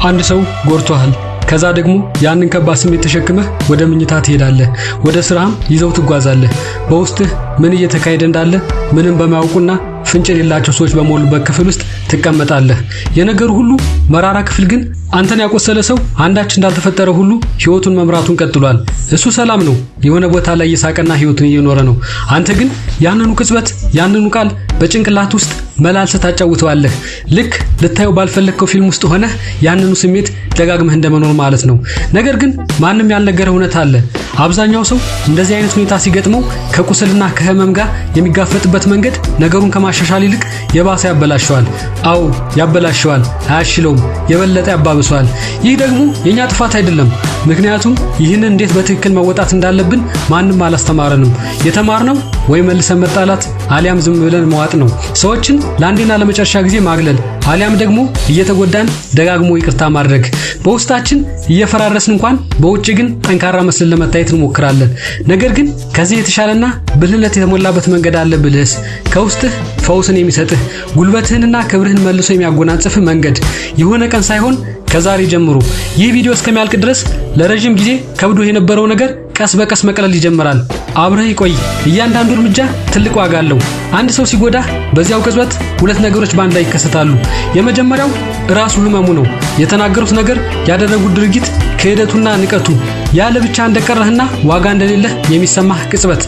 አንድ ሰው ጎርቶሃል። ከዛ ደግሞ ያንን ከባድ ስሜት ተሸክመህ ወደ ምኝታ ትሄዳለህ። ወደ ስራም ይዘው ትጓዛለህ። በውስጥህ ምን እየተካሄደ እንዳለ ምንም በማያውቁና ፍንጭ የሌላቸው ሰዎች በሞሉበት ክፍል ውስጥ ትቀመጣለህ። የነገሩ ሁሉ መራራ ክፍል ግን አንተን ያቆሰለ ሰው አንዳች እንዳልተፈጠረ ሁሉ ህይወቱን መምራቱን ቀጥሏል። እሱ ሰላም ነው፣ የሆነ ቦታ ላይ እየሳቀና ህይወቱን እየኖረ ነው። አንተ ግን ያንኑ ቅጽበት ያንኑ ቃል በጭንቅላት ውስጥ መላልሰህ ታጫውተዋለህ። ልክ ልታየው ባልፈለግከው ፊልም ውስጥ ሆነህ ያንኑ ስሜት ደጋግመህ እንደመኖር ማለት ነው። ነገር ግን ማንም ያልነገረህ እውነት አለ። አብዛኛው ሰው እንደዚህ አይነት ሁኔታ ሲገጥመው ከቁስልና ከህመም ጋር የሚጋፈጥበት መንገድ ነገሩን ከማሻሻል ይልቅ የባሰ ያበላሸዋል። አዎ ያበላሸዋል፣ አያሽለውም፣ የበለጠ ያባብሰዋል። ይህ ደግሞ የኛ ጥፋት አይደለም። ምክንያቱም ይህንን እንዴት በትክክል መወጣት እንዳለብን ማንም አላስተማረንም። የተማርነው ወይ መልሰን መጣላት አሊያም ዝም ብለን መዋጥ ነው። ሰዎችን ለአንዴና ለመጨረሻ ጊዜ ማግለል አሊያም ደግሞ እየተጎዳን ደጋግሞ ይቅርታ ማድረግ። በውስጣችን እየፈራረስን እንኳን በውጭ ግን ጠንካራ መስለን ለመታየት እንሞክራለን። ነገር ግን ከዚህ የተሻለና ብልህነት የተሞላበት መንገድ አለ። ብልህስ ከውስጥህ ፈውስን የሚሰጥህ ጉልበትህንና ክብርህን መልሶ የሚያጎናጽፍህ መንገድ የሆነ ቀን ሳይሆን ከዛሬ ጀምሮ ይህ ቪዲዮ እስከሚያልቅ ድረስ ለረጅም ጊዜ ከብዶ የነበረው ነገር ቀስ በቀስ መቀለል ይጀምራል። አብረህ ይቆይ። እያንዳንዱ እርምጃ ትልቅ ዋጋ አለው። አንድ ሰው ሲጎዳህ በዚያው ቅጽበት ሁለት ነገሮች በአንድ ላይ ይከሰታሉ። የመጀመሪያው ራሱ ህመሙ ነው። የተናገሩት ነገር፣ ያደረጉት ድርጊት፣ ክህደቱና ንቀቱ ያለ ብቻ እንደቀረህና ዋጋ እንደሌለህ የሚሰማህ ቅጽበት።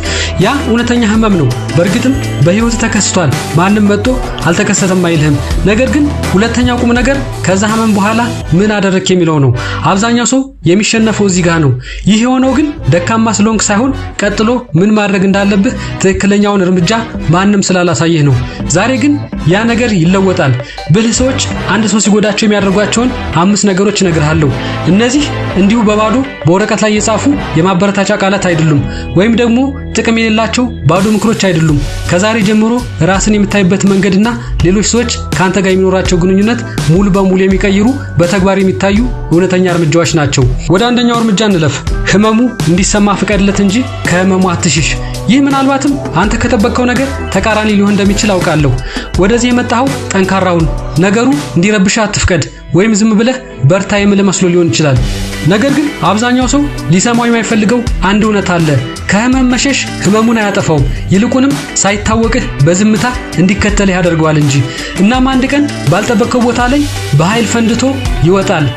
ያ እውነተኛ ህመም ነው። በእርግጥም በህይወት ተከስቷል። ማንም መጥቶ አልተከሰተም አይልህም። ነገር ግን ሁለተኛው ቁም ነገር ከዛ ህመም በኋላ ምን አደረክ የሚለው ነው። አብዛኛው ሰው የሚሸነፈው እዚህ ጋር ነው። ይህ የሆነው ግን ደካማ ስለሆንክ ሳይሆን ቀጥሎ ምን ማድረግ እንዳለብህ ትክክለኛውን እርምጃ ማንም ስላላሳየህ ነው። ዛሬ ግን ያ ነገር ይለወጣል። ብልህ ሰዎች አንድ ሰው ሲጎዳቸው የሚያደርጓቸውን 5 ነገሮች እነግርሃለሁ። እነዚህ እንዲሁ በባዶ በወረቀት ላይ የጻፉ የማበረታቻ ቃላት አይደሉም፣ ወይም ደግሞ ጥቅም የሌላቸው ባዶ ምክሮች አይደሉም። ከዛሬ ጀምሮ ራስን የምታይበት መንገድና ሌሎች ሰዎች ካንተ ጋር የሚኖራቸው ግንኙነት ሙሉ በሙሉ የሚቀይሩ በተግባር የሚታዩ እውነተኛ እርምጃዎች ናቸው። ወደ አንደኛው እርምጃ እንለፍ። ህመሙ እንዲሰማ ፍቀድለት እንጂ ከህመሙ አትሽሽ። ይህ ምናልባትም አንተ ከጠበቅከው ነገር ተቃራኒ ሊሆን እንደሚችል አውቃለሁ። ወደዚህ የመጣኸው ጠንካራውን ነገሩ እንዲረብሽ አትፍቀድ፣ ወይም ዝም ብለህ በርታ የምልህ መስሎ ሊሆን ይችላል። ነገር ግን አብዛኛው ሰው ሊሰማው የማይፈልገው አንድ እውነት አለ። ከህመም መሸሽ ህመሙን አያጠፋውም፣ ይልቁንም ሳይታወቅህ በዝምታ እንዲከተልህ ያደርገዋል እንጂ። እናም አንድ ቀን ባልጠበቅከው ቦታ ላይ በኃይል ፈንድቶ ይወጣል።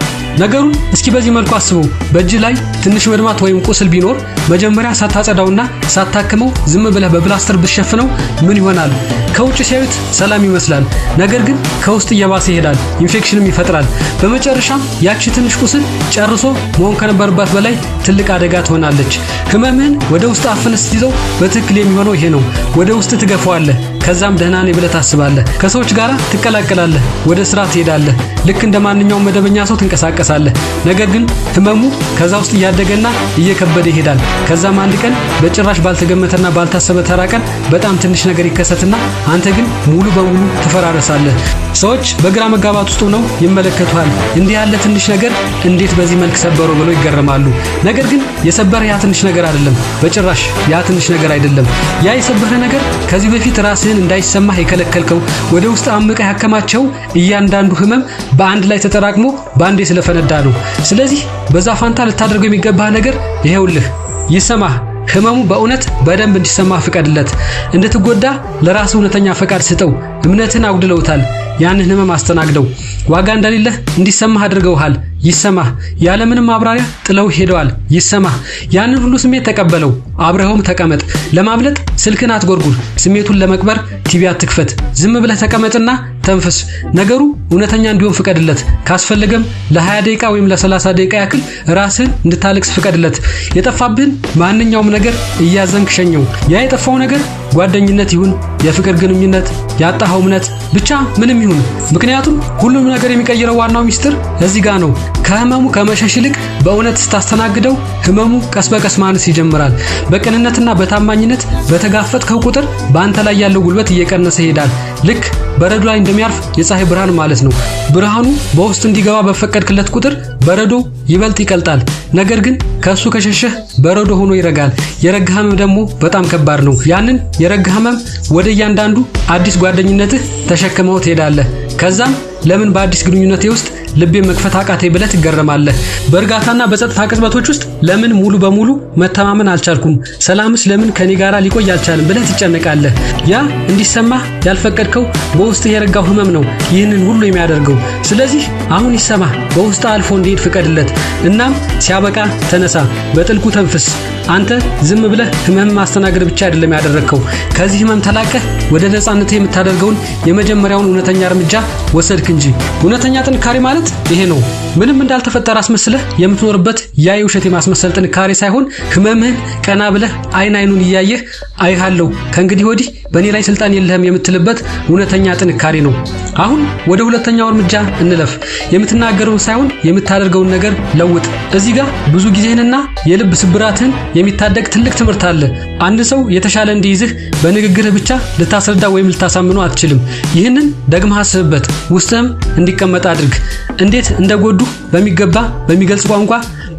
ነገሩን እስኪ በዚህ መልኩ አስበው። በእጅህ ላይ ትንሽ መድማት ወይም ቁስል ቢኖር መጀመሪያ ሳታጸዳውና ሳታክመው ዝም ብለህ በፕላስተር ብትሸፍነው ምን ይሆናል? ከውጭ ሲያዩት ሰላም ይመስላል፣ ነገር ግን ከውስጥ እየባሰ ይሄዳል፣ ኢንፌክሽንም ይፈጥራል። በመጨረሻም ያቺ ትንሽ ቁስል ጨርሶ መሆን ከነበረባት በላይ ትልቅ አደጋ ትሆናለች። ህመምህን ወደ ውስጥ አፍነህ ስትይዘው በትክክል የሚሆነው ይሄ ነው። ወደ ውስጥ ትገፋዋለህ። ከዛም ደህና ነኝ ብለህ ታስባለህ። ከሰዎች ጋር ትቀላቀላለህ፣ ወደ ስራ ትሄዳለህ፣ ልክ እንደ ማንኛውም መደበኛ ሰው ትንቀሳቀሳለህ። ነገር ግን ህመሙ ከዛ ውስጥ እያደገና እየከበደ ይሄዳል። ከዛም አንድ ቀን በጭራሽ ባልተገመተና ባልታሰበ ተራ ቀን በጣም ትንሽ ነገር ይከሰትና አንተ ግን ሙሉ በሙሉ ትፈራረሳለህ። ሰዎች በግራ መጋባት ውስጥ ሆነው ይመለከቱሃል። እንዲህ ያለ ትንሽ ነገር እንዴት በዚህ መልክ ሰበሩ ብለው ይገረማሉ። ነገር ግን የሰበረ ያ ትንሽ ነገር አይደለም፣ በጭራሽ ያ ትንሽ ነገር አይደለም። ያ የሰበረ ነገር ከዚህ በፊት ራስህን እንዳይሰማህ የከለከልከው ወደ ውስጥ አምቀህ ያከማቸው እያንዳንዱ ህመም በአንድ ላይ ተጠራቅሞ ባንዴ ስለፈነዳ ነው። ስለዚህ በዛ ፋንታ ልታደርገው የሚገባህ ነገር ይሄውልህ፣ ይሰማህ። ህመሙ በእውነት በደንብ እንዲሰማህ ፍቀድለት። እንድትጎዳ ለራስህ እውነተኛ ፈቃድ ስጠው። እምነትን አጉድለውታል። ያንን ህመም አስተናግደው። ዋጋ እንደሌለህ እንዲሰማህ አድርገውሃል። ይሰማህ። ያለምንም ማብራሪያ ጥለው ሄደዋል። ይሰማህ። ያንን ሁሉ ስሜት ተቀበለው። አብረኸውም ተቀመጥ። ለማምለጥ ስልክን አትጎርጉር። ስሜቱን ለመቅበር ቲቪ አትክፈት። ዝም ብለህ ተቀመጥና ተንፈስ። ነገሩ እውነተኛ እንዲሆን ፍቀድለት። ካስፈለገም ለ20 ደቂቃ ወይም ለ30 ደቂቃ ያክል ራስህን እንድታለቅስ ፍቀድለት። የጠፋብህን ማንኛውም ነገር እያዘንክ ሸኘው። ያ የጠፋው ነገር ጓደኝነት ይሁን፣ የፍቅር ግንኙነት፣ ያጣኸው እምነት፣ ብቻ ምንም ይሁን። ምክንያቱም ሁሉም ነገር የሚቀይረው ዋናው ሚስጥር እዚህ ጋር ነው። ከህመሙ ከመሸሽ ይልቅ በእውነት ስታስተናግደው ህመሙ ቀስ በቀስ ማነስ ይጀምራል። በቅንነትና በታማኝነት በተጋፈጥከው ቁጥር በአንተ ላይ ያለው ጉልበት እየቀነሰ ይሄዳል። ልክ በረዶ ላይ እንደሚያርፍ የፀሐይ ብርሃን ማለት ነው። ብርሃኑ በውስጥ እንዲገባ በፈቀድክለት ቁጥር በረዶ ይበልጥ ይቀልጣል። ነገር ግን ከሱ ከሸሸህ በረዶ ሆኖ ይረጋል። የረጋ ህመም ደግሞ በጣም ከባድ ነው። ያንን የረጋ ህመም ወደ እያንዳንዱ አዲስ ጓደኝነትህ ተሸክመው ትሄዳለህ። ከዛም ለምን በአዲስ ግንኙነቴ ውስጥ ልቤ መክፈት አቃተኝ ብለህ ትገረማለህ። በእርጋታና በጸጥታ ቅጽበቶች ውስጥ ለምን ሙሉ በሙሉ መተማመን አልቻልኩም፣ ሰላምስ ለምን ከኔ ጋር ሊቆይ አልቻለም ብለህ ትጨነቃለህ። ያ እንዲሰማህ ያልፈቀድከው በውስጥህ የረጋው ህመም ነው ይህንን ሁሉ የሚያደርገው። ስለዚህ አሁን ይሰማህ፣ በውስጥህ አልፎ እንዲሄድ ፍቀድለት። እናም ሲያበቃ ተነሳ፣ በጥልቁ ተንፍስ። አንተ ዝም ብለህ ህመም ማስተናገድ ብቻ አይደለም ያደረግከው፣ ከዚህ ህመም ተላቀህ ወደ ነፃነት የምታደርገውን የመጀመሪያውን እውነተኛ እርምጃ ወሰድክ እንጂ። እውነተኛ ጥንካሬ ማለት ይሄ ነው። ምንም እንዳልተፈጠረ አስመስለህ የምትኖርበት ያ የውሸት የማስመሰል ጥንካሬ ሳይሆን ህመምህን ቀና ብለህ አይኑን እያየህ አይሃለሁ፣ ከእንግዲህ ወዲህ በእኔ ላይ ስልጣን የለህም የምትልበት እውነተኛ ጥንካሬ ነው። አሁን ወደ ሁለተኛው እርምጃ እንለፍ። የምትናገረውን ሳይሆን የምታደርገውን ነገር ለውጥ። እዚህ ጋር ብዙ ጊዜህንና የልብ ስብራትህን የሚታደግ ትልቅ ትምህርት አለ። አንድ ሰው የተሻለ እንዲይዝህ በንግግርህ ብቻ ልታስረዳ ወይም ልታሳምነው አትችልም። ይህንን ደግመህ አስብበት፣ ውስጥህም እንዲቀመጥ አድርግ። እንዴት እንደጎዱ በሚገባ በሚገልጽ ቋንቋ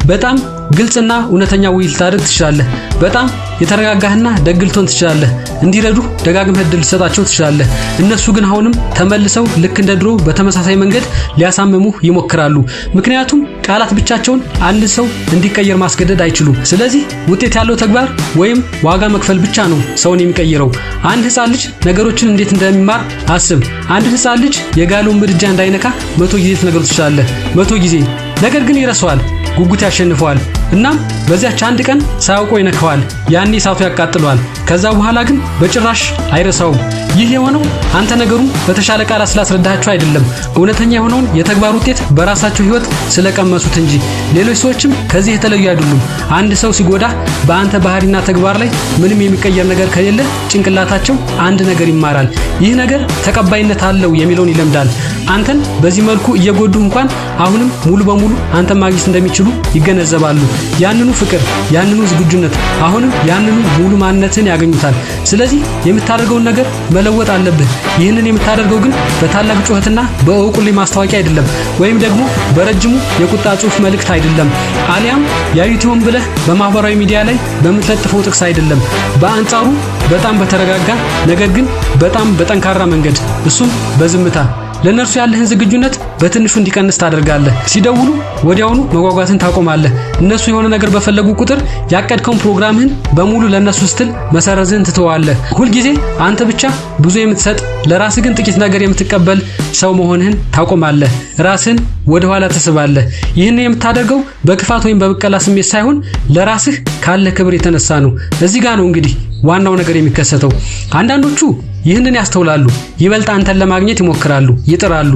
በጣም ግልጽና እውነተኛ ውይይት ልታደርግ ትችላለህ። በጣም የተረጋጋህና ደግ ልትሆን ትችላለህ። እንዲረዱ ደጋግመህ እድል ልትሰጣቸው ትችላለህ። እነሱ ግን አሁንም ተመልሰው ልክ እንደ ድሮ በተመሳሳይ መንገድ ሊያሳምሙህ ይሞክራሉ። ምክንያቱም ቃላት ብቻቸውን አንድ ሰው እንዲቀየር ማስገደድ አይችሉም። ስለዚህ ውጤት ያለው ተግባር ወይም ዋጋ መክፈል ብቻ ነው ሰውን የሚቀይረው። አንድ ህፃን ልጅ ነገሮችን እንዴት እንደሚማር አስብ። አንድ ህፃን ልጅ የጋለውን ምድጃ እንዳይነካ 100 ጊዜ ልትነግረው ትችላለህ፣ 100 ጊዜ። ነገር ግን ይረሳዋል፣ ጉጉት ያሸንፈዋል። እናም በዚያች አንድ ቀን ሳያውቀው ይነካዋል። ያኔ እሳቱ ያቃጥለዋል። ከዛ በኋላ ግን በጭራሽ አይረሳውም። ይህ የሆነው አንተ ነገሩን በተሻለ ቃላት ስላስረዳሃቸው አይደለም፣ እውነተኛ የሆነውን የተግባር ውጤት በራሳቸው ህይወት ስለቀመሱት እንጂ። ሌሎች ሰዎችም ከዚህ የተለዩ አይደሉም። አንድ ሰው ሲጎዳህ በአንተ ባህሪና ተግባር ላይ ምንም የሚቀየር ነገር ከሌለ ጭንቅላታቸው አንድ ነገር ይማራል። ይህ ነገር ተቀባይነት አለው የሚለውን ይለምዳል። አንተን በዚህ መልኩ እየጎዱ እንኳን አሁንም ሙሉ በሙሉ አንተን ማግኘት እንደሚችሉ ይገነዘባሉ። ያንኑ ፍቅር፣ ያንኑ ዝግጁነት፣ አሁንም ያንኑ ሙሉ ማንነትን ያገኙታል። ስለዚህ የምታደርገውን ነገር መለወጥ አለብህ። ይህንን የምታደርገው ግን በታላቅ ጩኸትና በእውቁልኝ ማስታወቂያ አይደለም፣ ወይም ደግሞ በረጅሙ የቁጣ ጽሑፍ መልእክት አይደለም፣ አሊያም ያዩቲውን ብለህ በማህበራዊ ሚዲያ ላይ በምትለጥፈው ጥቅስ አይደለም። በአንጻሩ በጣም በተረጋጋ ነገር ግን በጣም በጠንካራ መንገድ፣ እሱም በዝምታ ለነርሱ ያለህን ዝግጁነት በትንሹ እንዲቀንስ ታደርጋለህ። ሲደውሉ ወዲያውኑ መጓጓትን ታቆማለህ። እነሱ የሆነ ነገር በፈለጉ ቁጥር ያቀድከውን ፕሮግራምህን በሙሉ ለነሱ ስትል መሰረዝህን ትተዋለህ። ሁልጊዜ አንተ ብቻ ብዙ የምትሰጥ ለራስህ ግን ጥቂት ነገር የምትቀበል ሰው መሆንህን ታቆማለህ። ራስህን ወደ ኋላ ትስባለህ። ይህን የምታደርገው በክፋት ወይም በብቀላ ስሜት ሳይሆን ለራስህ ካለ ክብር የተነሳ ነው። እዚህ ጋር ነው እንግዲህ ዋናው ነገር የሚከሰተው። አንዳንዶቹ ይህንን ያስተውላሉ፣ ይበልጥ አንተን ለማግኘት ይሞክራሉ፣ ይጥራሉ።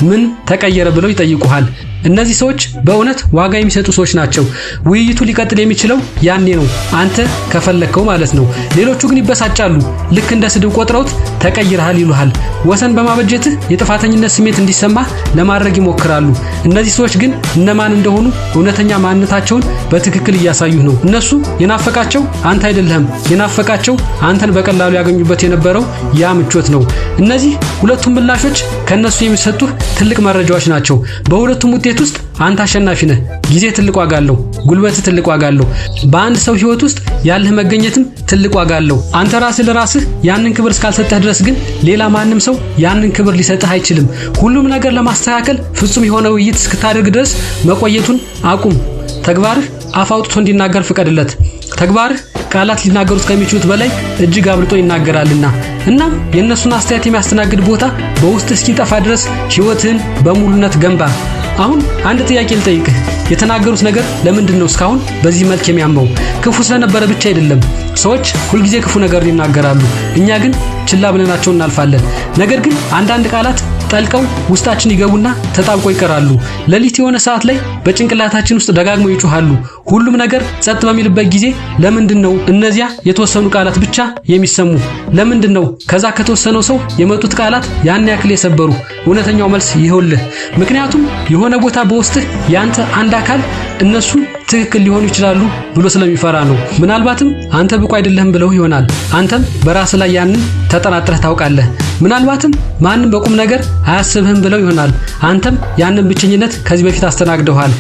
ምን ተቀየረ ብለው ይጠይቁሃል። እነዚህ ሰዎች በእውነት ዋጋ የሚሰጡ ሰዎች ናቸው። ውይይቱ ሊቀጥል የሚችለው ያኔ ነው፣ አንተ ከፈለከው ማለት ነው። ሌሎቹ ግን ይበሳጫሉ። ልክ እንደ ስድብ ቆጥረውት ተቀይረሃል ይሉሃል። ወሰን በማበጀትህ የጥፋተኝነት ስሜት እንዲሰማህ ለማድረግ ይሞክራሉ። እነዚህ ሰዎች ግን እነማን እንደሆኑ እውነተኛ ማንነታቸውን በትክክል እያሳዩህ ነው። እነሱ የናፈቃቸው አንተ አይደለህም። የናፈቃቸው አንተን በቀላሉ ያገኙበት የነበረው ያ ምቾት ነው። እነዚህ ሁለቱም ምላሾች ከነሱ የሚሰጡህ ትልቅ መረጃዎች ናቸው። በሁለቱም ውጤት ውስጥ አንተ አሸናፊ ነህ። ጊዜ ትልቅ ዋጋ አለው። ጉልበት ትልቅ ዋጋ አለው። በአንድ ሰው ህይወት ውስጥ ያለህ መገኘትም ትልቅ ዋጋ አለው። አንተ ራስህ ለራስህ ያንን ክብር እስካልሰጠህ ድረስ ግን ሌላ ማንም ሰው ያንን ክብር ሊሰጥህ አይችልም። ሁሉም ነገር ለማስተካከል ፍጹም የሆነ ውይይት እስክታደርግ ድረስ መቆየቱን አቁም። ተግባርህ አፍ አውጥቶ እንዲናገር ፍቀድለት። ተግባርህ ቃላት ሊናገሩት ከሚችሉት በላይ እጅግ አብልጦ ይናገራልና። እናም የእነሱን አስተያየት የሚያስተናግድ ቦታ በውስጥ እስኪጠፋ ድረስ ህይወትህን በሙሉነት ገንባ። አሁን አንድ ጥያቄ ልጠይቅህ። የተናገሩት ነገር ለምንድን ነው እስካሁን በዚህ መልክ የሚያመው? ክፉ ስለነበረ ብቻ አይደለም። ሰዎች ሁልጊዜ ክፉ ነገር ይናገራሉ፣ እኛ ግን ችላ ብለናቸው እናልፋለን። ነገር ግን አንዳንድ ቃላት ጠልቀው ውስጣችን ይገቡና ተጣብቀው ይቀራሉ። ሌሊት የሆነ ሰዓት ላይ በጭንቅላታችን ውስጥ ደጋግመው ይጮሃሉ። ሁሉም ነገር ጸጥ በሚልበት ጊዜ ለምንድን ነው እነዚያ የተወሰኑ ቃላት ብቻ የሚሰሙ? ለምንድን ነው ከዛ ከተወሰነው ሰው የመጡት ቃላት ያን ያክል የሰበሩ? እውነተኛው መልስ ይኸውልህ። ምክንያቱም የሆነ ቦታ በውስጥህ ያንተ አንድ አካል እነሱ ትክክል ሊሆኑ ይችላሉ ብሎ ስለሚፈራ ነው። ምናልባትም አንተ ብቁ አይደለህም ብለው ይሆናል። አንተም በራስህ ላይ ያንን ተጠራጥረህ ታውቃለህ። ምናልባትም ማንም በቁም ነገር አያስብህም ብለው ይሆናል። አንተም ያንን ብቸኝነት ከዚህ በፊት አስተናግደዋል።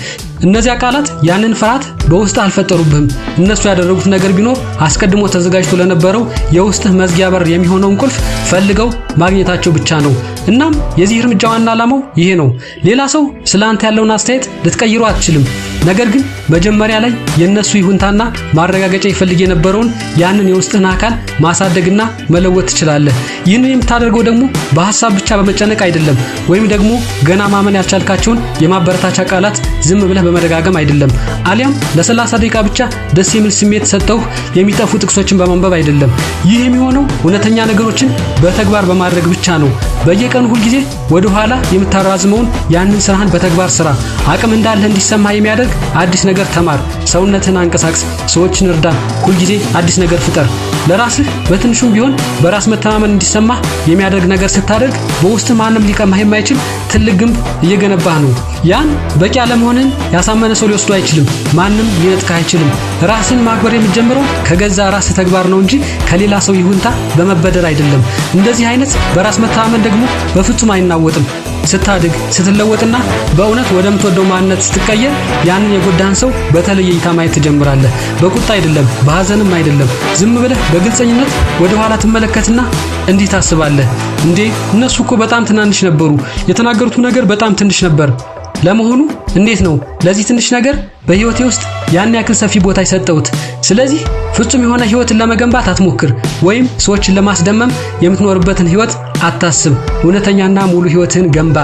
እነዚያ ቃላት ያንን ፍርሃት በውስጥ አልፈጠሩብህም። እነሱ ያደረጉት ነገር ቢኖር አስቀድሞ ተዘጋጅቶ ለነበረው የውስጥህ መዝጊያ በር የሚሆነውን ቁልፍ ፈልገው ማግኘታቸው ብቻ ነው። እናም የዚህ እርምጃ ዋና ዓላማው ይሄ ነው። ሌላ ሰው ስላንተ ያለውን አስተያየት ልትቀይሩ አትችልም። ነገር ግን መጀመሪያ ላይ የነሱ ይሁንታና ማረጋገጫ ይፈልግ የነበረውን ያንን የውስጥህን አካል ማሳደግና መለወጥ ትችላለህ። ይህንን የምታደርገው ደግሞ በሐሳብ ብቻ በመጨነቅ አይደለም፣ ወይም ደግሞ ገና ማመን ያልቻልካቸውን የማበረታቻ ቃላት ዝም ብለህ በመደጋገም አይደለም፣ አሊያም ለ30 ደቂቃ ብቻ ደስ የሚል ስሜት ሰጠው የሚጠፉ ጥቅሶችን በማንበብ አይደለም። ይህ የሚሆነው እውነተኛ ነገሮችን በተግባር በማድረግ ብቻ ነው። በየቀኑ ሁልጊዜ ወደ ኋላ የምታራዝመውን ያንን ስራህን በተግባር ስራ። አቅም እንዳለህ እንዲሰማህ የሚያደርግ አዲስ ነገር ተማር። ሰውነትህን አንቀሳቅስ፣ ሰዎችን እርዳ፣ ሁልጊዜ አዲስ ነገር ፍጠር። ለራስህ በትንሹም ቢሆን በራስ መተማመን እንዲሰማህ የሚያደርግ ነገር ስታደርግ በውስጥ ማንም ሊቀማህ የማይችል ትልቅ ግንብ እየገነባህ ነው። ያን በቂ አለመሆንን ያሳመነ ሰው ሊወስዱ አይችልም። ማንም ሊነጥቅህ አይችልም። ራስን ማክበር የሚጀምረው ከገዛ ራስ ተግባር ነው እንጂ ከሌላ ሰው ይሁንታ በመበደር አይደለም። እንደዚህ አይነት በራስ መተማመን ደግሞ በፍጹም አይናወጥም። ስታድግ ስትለወጥና በእውነት ወደምትወደው ማንነት ስትቀየር ያንን የጎዳህን ሰው በተለየ እይታ ማየት ትጀምራለህ። በቁጣ አይደለም፣ በሐዘንም አይደለም። ዝም ብለህ በግልጸኝነት ወደ ኋላ ትመለከትና እንዲህ ታስባለህ፣ እንዴ እነሱ እኮ በጣም ትናንሽ ነበሩ፣ የተናገሩት ነገር በጣም ትንሽ ነበር። ለመሆኑ እንዴት ነው ለዚህ ትንሽ ነገር በህይወቴ ውስጥ ያን ያክል ሰፊ ቦታ የሰጠሁት? ስለዚህ ፍጹም የሆነ ህይወትን ለመገንባት አትሞክር፣ ወይም ሰዎችን ለማስደመም የምትኖርበትን ህይወት አታስብ። እውነተኛና ሙሉ ህይወትን ገንባ።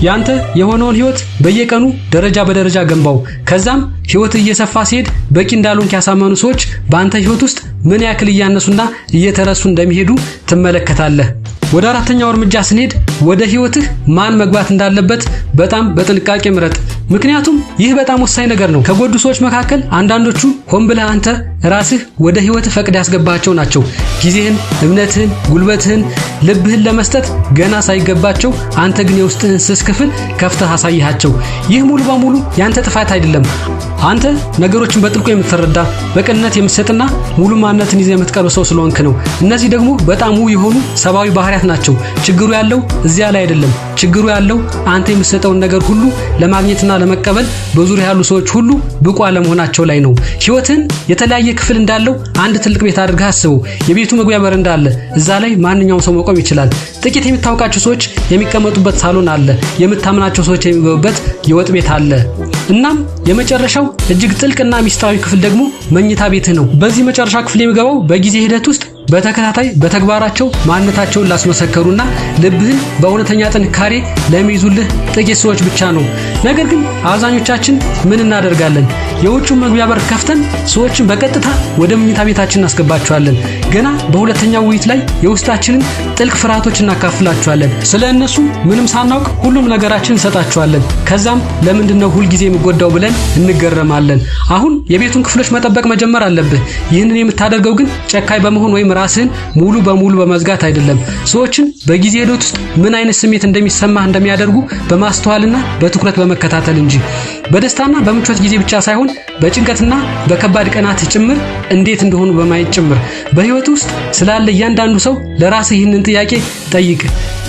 ያንተ የሆነውን ህይወት በየቀኑ ደረጃ በደረጃ ገንባው። ከዛም ህይወት እየሰፋ ሲሄድ በቂ እንዳልሆንክ ያሳመኑ ሰዎች በአንተ ህይወት ውስጥ ምን ያክል እያነሱና እየተረሱ እንደሚሄዱ ትመለከታለህ። ወደ አራተኛው እርምጃ ስንሄድ ወደ ህይወትህ ማን መግባት እንዳለበት በጣም በጥንቃቄ ምረጥ። ምክንያቱም ይህ በጣም ወሳኝ ነገር ነው። ከጎዱ ሰዎች መካከል አንዳንዶቹ ሆን ብለህ አንተ ራስህ ወደ ህይወትህ ፈቅድ ያስገባቸው ናቸው። ጊዜህን፣ እምነትህን፣ ጉልበትህን፣ ልብህን ለመስጠት ገና ሳይገባቸው አንተ ግን የውስጥህን ስስ ክፍል ከፍተህ አሳይሃቸው። ይህ ሙሉ በሙሉ ያንተ ጥፋት አይደለም። አንተ ነገሮችን በጥልቁ የምትረዳ በቅንነት የምትሰጥና ሙሉ ማንነትን ይዘህ የምትቀርብ ሰው ስለሆንክ ነው። እነዚህ ደግሞ በጣም ውብ የሆኑ ሰብአዊ ባህሪያት ናቸው። ችግሩ ያለው እዚያ ላይ አይደለም። ችግሩ ያለው አንተ የምትሰጠውን ነገር ሁሉ ለማግኘትና ለመቀበል በዙሪያ ያሉ ሰዎች ሁሉ ብቁ አለመሆናቸው ላይ ነው። ህይወትን የተለያየ ክፍል እንዳለው አንድ ትልቅ ቤት አድርገህ አስበው። የቤቱ መግቢያ በር እንዳለ እዛ ላይ ማንኛውም ሰው መቆም ይችላል። ጥቂት የምታውቃቸው ሰዎች የሚቀመጡበት ሳሎን አለ። የምታምናቸው ሰዎች የሚገቡበት የወጥ ቤት አለ። እናም የመጨረሻው እጅግ ጥልቅና ሚስጥራዊ ክፍል ደግሞ መኝታ ቤትህ ነው። በዚህ መጨረሻ ክፍል የሚገባው በጊዜ ሂደት ውስጥ በተከታታይ በተግባራቸው ማንነታቸውን ላስመሰከሩና ልብህን በእውነተኛ ጥንካሬ ለሚይዙልህ ጥቂት ሰዎች ብቻ ነው። ነገር ግን አብዛኞቻችን ምን እናደርጋለን? የውጭውን መግቢያ በር ከፍተን ሰዎችን በቀጥታ ወደ መኝታ ቤታችን እናስገባቸዋለን። ገና በሁለተኛው ውይይት ላይ የውስጣችንን ጥልቅ ፍርሃቶች እናካፍላቸዋለን። ስለ እነሱ ምንም ሳናውቅ ሁሉም ነገራችን እንሰጣቸዋለን። ከዛም ለምንድነው ሁልጊዜ የምጎዳው ብለን እንገረማለን። አሁን የቤቱን ክፍሎች መጠበቅ መጀመር አለብህ። ይህንን የምታደርገው ግን ጨካኝ በመሆን ወይም ራስህን ሙሉ በሙሉ በመዝጋት አይደለም። ሰዎችን በጊዜ ሂደት ውስጥ ምን አይነት ስሜት እንደሚሰማህ እንደሚያደርጉ በማስተዋልና በትኩረት በመከታተል እንጂ በደስታና በምቾት ጊዜ ብቻ ሳይሆን በጭንቀትና በከባድ ቀናት ጭምር እንዴት እንደሆኑ በማየት ጭምር። በህይወት ውስጥ ስላለ እያንዳንዱ ሰው ለራስህ ይህንን ጥያቄ ጠይቅ።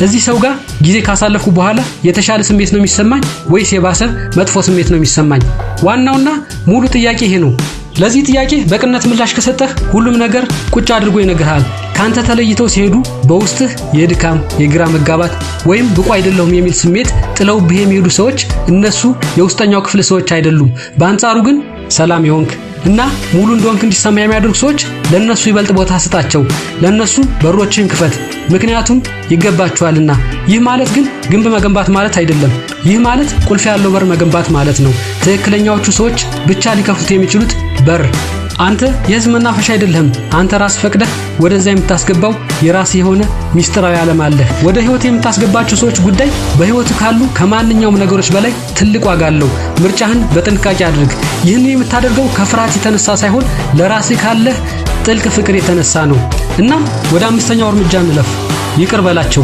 እዚህ ሰው ጋር ጊዜ ካሳለፍኩ በኋላ የተሻለ ስሜት ነው የሚሰማኝ ወይስ የባሰ መጥፎ ስሜት ነው የሚሰማኝ? ዋናውና ሙሉ ጥያቄ ይሄ ነው። ለዚህ ጥያቄ በቅንነት ምላሽ ከሰጠህ ሁሉም ነገር ቁጭ አድርጎ ይነግርሃል። ካንተ ተለይተው ሲሄዱ በውስጥህ የድካም፣ የግራ መጋባት ወይም ብቁ አይደለሁም የሚል ስሜት ጥለውብህ የሚሄዱ ሰዎች እነሱ የውስጠኛው ክፍል ሰዎች አይደሉም። በአንጻሩ ግን ሰላም ይሆንክ እና ሙሉ እንደሆንክ እንዲሰማ የሚያደርጉ ሰዎች ለነሱ ይበልጥ ቦታ ስጣቸው። ለነሱ በሮችን ክፈት፣ ምክንያቱም ይገባቸዋልና። ይህ ማለት ግን ግንብ መገንባት ማለት አይደለም። ይህ ማለት ቁልፍ ያለው በር መገንባት ማለት ነው። ትክክለኛዎቹ ሰዎች ብቻ ሊከፍቱት የሚችሉት በር። አንተ የህዝብ መናፈሻ አይደለህም። አንተ ራስ ፈቅደህ ወደዛ የምታስገባው የራስ የሆነ ሚስጥራዊ ዓለም አለ። ወደ ህይወት የምታስገባቸው ሰዎች ጉዳይ በህይወቱ ካሉ ከማንኛውም ነገሮች በላይ ትልቅ ዋጋ አለው። ምርጫህን በጥንቃቄ አድርግ። ይህን የምታደርገው ከፍርሃት የተነሳ ሳይሆን ለራስህ ካለህ ጥልቅ ፍቅር የተነሳ ነው። እናም ወደ አምስተኛው እርምጃ እንለፍ። ይቅር በላቸው።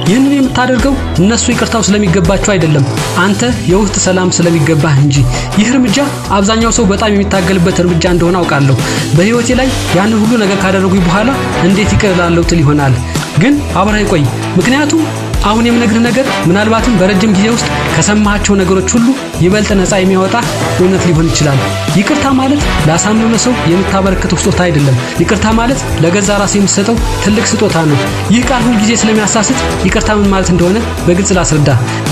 ይህንን የምታደርገው እነሱ ይቅርታው ስለሚገባቸው አይደለም፣ አንተ የውስጥ ሰላም ስለሚገባህ እንጂ። ይህ እርምጃ አብዛኛው ሰው በጣም የሚታገልበት እርምጃ እንደሆነ አውቃለሁ። በህይወቴ ላይ ያን ሁሉ ነገር ካደረጉኝ በኋላ እንዴት ይቅር እላለሁ ትል ይሆናል። ግን አብረህ ቆይ። ምክንያቱም አሁን የምነግርህ ነገር ምናልባትም በረጅም ጊዜ ውስጥ ከሰማሃቸው ነገሮች ሁሉ ይበልጥ ነፃ የሚያወጣ እውነት ሊሆን ይችላል። ይቅርታ ማለት ላሳመመ ሰው የምታበረክተው ስጦታ አይደለም። ይቅርታ ማለት ለገዛ ራስ የምትሰጠው ትልቅ ስጦታ ነው። ይህ ቃል ሁል ጊዜ ስለሚያሳስት ይቅርታ ምን ማለት እንደሆነ በግልጽ ላስረዳ።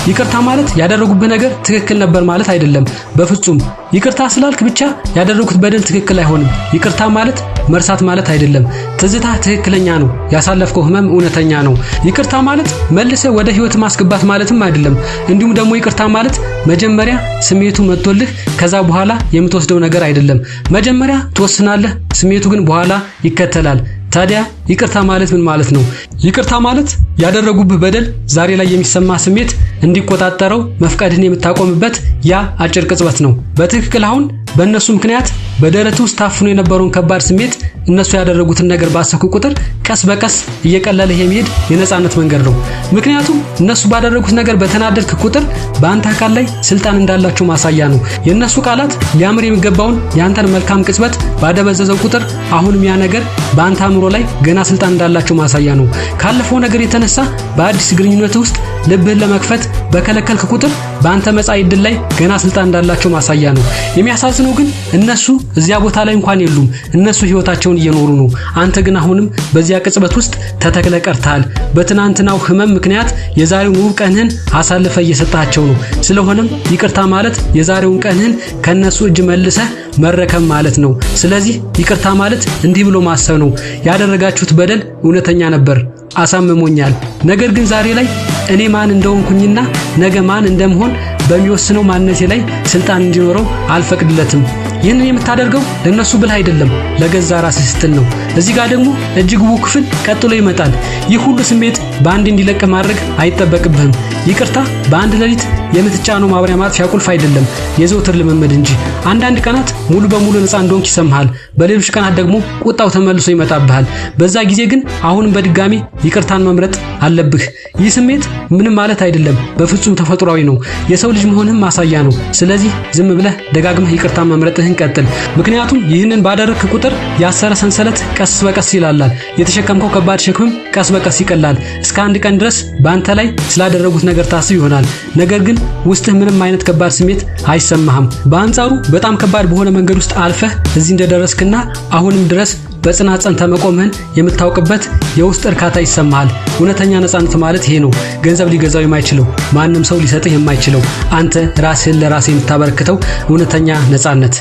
ይቅርታ ማለት ያደረጉብህ ነገር ትክክል ነበር ማለት አይደለም። በፍጹም ይቅርታ ስላልክ ብቻ ያደረጉት በደል ትክክል አይሆንም። ይቅርታ ማለት መርሳት ማለት አይደለም። ትዝታ ትክክለኛ ነው። ያሳለፍከው ህመም እውነተኛ ነው። ይቅርታ ማለት መልሰህ ወደ ህይወት ማስገባት ማለትም አይደለም። እንዲሁም ደግሞ ይቅርታ ማለት መጀመሪያ ስሜቱ መጥቶልህ ከዛ በኋላ የምትወስደው ነገር አይደለም። መጀመሪያ ትወስናለህ፣ ስሜቱ ግን በኋላ ይከተላል። ታዲያ ይቅርታ ማለት ምን ማለት ነው? ይቅርታ ማለት ያደረጉብህ በደል ዛሬ ላይ የሚሰማ ስሜት እንዲቆጣጠረው መፍቀድን የምታቆምበት ያ አጭር ቅጽበት ነው። በትክክል አሁን በእነሱ ምክንያት በደረት ውስጥ ታፍኖ የነበረውን ከባድ ስሜት እነሱ ያደረጉትን ነገር ባሰብክ ቁጥር ቀስ በቀስ እየቀለለ የሚሄድ የነጻነት መንገድ ነው። ምክንያቱም እነሱ ባደረጉት ነገር በተናደድክ ቁጥር በአንተ አካል ላይ ስልጣን እንዳላቸው ማሳያ ነው። የእነሱ ቃላት ሊያምር የሚገባውን ያንተን መልካም ቅጽበት ባደበዘዘው ቁጥር አሁንም ያ ነገር በአንተ አእምሮ ላይ ገና ስልጣን እንዳላቸው ማሳያ ነው። ካለፈው ነገር የተነሳ በአዲስ ግንኙነት ውስጥ ልብህን ለመክፈት በከለከልክ ቁጥር በአንተ መጻኢ ዕድል ላይ ገና ስልጣን እንዳላቸው ማሳያ ነው። የሚያሳዝነው ግን እነሱ እዚያ ቦታ ላይ እንኳን የሉም። እነሱ ህይወታቸውን እየኖሩ ነው። አንተ ግን አሁንም በዚያ ቅጽበት ውስጥ ተተክለ ቀርተሃል። በትናንትናው ህመም ምክንያት የዛሬውን ውብ ቀንህን አሳልፈ እየሰጣቸው ነው። ስለሆነም ይቅርታ ማለት የዛሬውን ቀንህን ከነሱ እጅ መልሰህ መረከም ማለት ነው። ስለዚህ ይቅርታ ማለት እንዲህ ብሎ ማሰብ ነው። ያደረጋችሁት በደል እውነተኛ ነበር፣ አሳምሞኛል። ነገር ግን ዛሬ ላይ እኔ ማን እንደሆንኩኝና ነገ ማን እንደምሆን በሚወስነው ማንነቴ ላይ ስልጣን እንዲኖረው አልፈቅድለትም። ይህንን የምታደርገው ለነሱ ብለህ አይደለም፣ ለገዛ ራስህ ስትል ነው። እዚህ ጋር ደግሞ እጅግ ውብ ክፍል ቀጥሎ ይመጣል። ይህ ሁሉ ስሜት በአንድ እንዲለቅ ማድረግ አይጠበቅብህም። ይቅርታ በአንድ ሌሊት የምትጫነው ማብሪያ ማጥፊያ ቁልፍ አይደለም፣ የዘውትር ልምምድ እንጂ። አንዳንድ ቀናት ሙሉ በሙሉ ነፃ እንደሆንክ ይሰማሃል፣ በሌሎች ቀናት ደግሞ ቁጣው ተመልሶ ይመጣብሃል። በዛ ጊዜ ግን አሁንም በድጋሚ ይቅርታን መምረጥ አለብህ። ይህ ስሜት ምንም ማለት አይደለም፣ በፍጹም ተፈጥሯዊ ነው። የሰው ልጅ መሆንህም ማሳያ ነው። ስለዚህ ዝም ብለህ ደጋግመህ ይቅርታ መምረጥህን ቀጥል። ምክንያቱም ይህንን ባደረግክ ቁጥር ያሰረ ሰንሰለት ቀስ በቀስ ይላላል። የተሸከምከው ከባድ ሸክምም ቀስ በቀስ ይቀላል። እስከ አንድ ቀን ድረስ በአንተ ላይ ስላደረጉት ነገር ታስብ ይሆናል። ነገር ግን ውስጥህ ምንም አይነት ከባድ ስሜት አይሰማህም። በአንጻሩ በጣም ከባድ በሆነ መንገድ ውስጥ አልፈህ እዚህ እንደደረስክና አሁንም ድረስ በጽናት ጸንተህ መቆምህን የምታውቅበት የውስጥ እርካታ ይሰማሃል። እውነተኛ ነፃነት ማለት ይሄ ነው። ገንዘብ ሊገዛው የማይችለው፣ ማንም ሰው ሊሰጥህ የማይችለው፣ አንተ ራስህን ለራስህ የምታበረክተው እውነተኛ ነፃነት።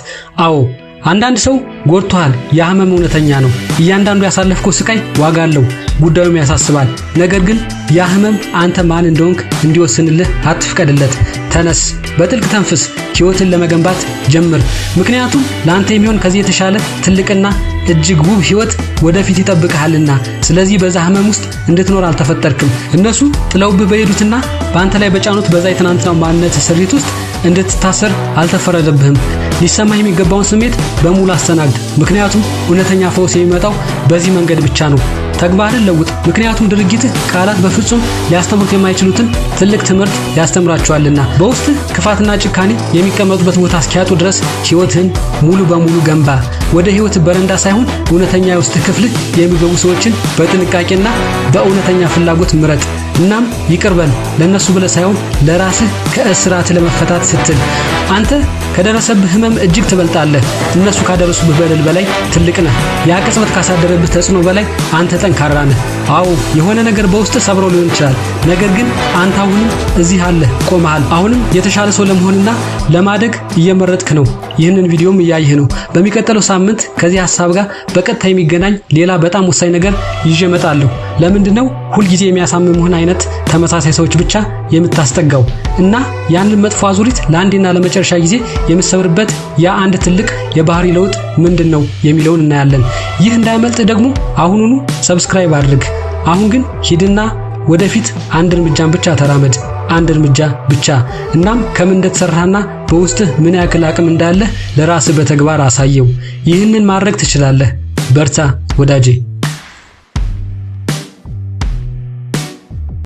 አዎ አንዳንድ ሰው ጎድቶሃል። ያ ህመም እውነተኛ ነው። እያንዳንዱ ያሳለፍከው ስቃይ ዋጋ አለው፣ ጉዳዩም ያሳስባል። ነገር ግን ያ ህመም አንተ ማን እንደሆንክ እንዲወስንልህ አትፍቀድለት። ተነስ፣ በጥልቅ ተንፍስ፣ ህይወትን ለመገንባት ጀምር። ምክንያቱም ለአንተ የሚሆን ከዚህ የተሻለ ትልቅና እጅግ ውብ ህይወት ወደፊት ይጠብቅሃልና። ስለዚህ በዛ ህመም ውስጥ እንድትኖር አልተፈጠርክም። እነሱ ጥለውብህ በሄዱትና በአንተ ላይ በጫኑት በዛ የትናንትናው ማንነት ስሪት ውስጥ እንድትታሰር አልተፈረደብህም። ሊሰማህ የሚገባውን ስሜት በሙሉ አስተናግድ። ምክንያቱም እውነተኛ ፈውስ የሚመጣው በዚህ መንገድ ብቻ ነው። ተግባርን ለውጥ። ምክንያቱም ድርጊትህ ቃላት በፍጹም ሊያስተምሩት የማይችሉትን ትልቅ ትምህርት ያስተምራቸዋልና። በውስጥህ ክፋትና ጭካኔ የሚቀመጡበት ቦታ እስኪያጡ ድረስ ህይወትህን ሙሉ በሙሉ ገንባ። ወደ ህይወት በረንዳ ሳይሆን እውነተኛ የውስጥ ክፍልህ የሚገቡ ሰዎችን በጥንቃቄና በእውነተኛ ፍላጎት ምረጥ። እናም ይቅር በል፣ ለነሱ ብለህ ሳይሆን ለራስህ ከእስራት ለመፈታት ስትል። አንተ ከደረሰብህ ህመም እጅግ ትበልጣለህ። እነሱ ካደረሱብህ በደል በላይ ትልቅ ነህ። ያ ቅጽበት ካሳደረብህ ተጽዕኖ በላይ አንተ ጠንካራ ነህ። አዎ የሆነ ነገር በውስጥ ሰብሮ ሊሆን ይችላል። ነገር ግን አንተ አሁንም እዚህ አለህ፣ ቆመሃል። አሁንም የተሻለ ሰው ለመሆንና ለማደግ እየመረጥክ ነው። ይህንን ቪዲዮም እያየህ ነው። በሚቀጥለው ሳምንት ከዚህ ሐሳብ ጋር በቀጥታ የሚገናኝ ሌላ በጣም ወሳኝ ነገር ይዤ እመጣለሁ። ለምንድነው ሁልጊዜ የሚያሳምሙህን አይነት ተመሳሳይ ሰዎች ብቻ የምታስጠጋው እና ያንን መጥፎ አዙሪት ለአንዴና ለመጨረሻ ጊዜ የምትሰብርበት ያ አንድ ትልቅ የባህሪ ለውጥ ምንድነው የሚለውን እናያለን። ይህ እንዳይመልጥ ደግሞ አሁኑኑ ሰብስክራይብ አድርግ። አሁን ግን ሂድና ወደፊት አንድ እርምጃን ብቻ ተራመድ፣ አንድ እርምጃ ብቻ። እናም ከምን እንደተሰራህና በውስጥህ ምን ያክል አቅም እንዳለ ለራስህ በተግባር አሳየው። ይህንን ማድረግ ትችላለህ። በርታ ወዳጄ።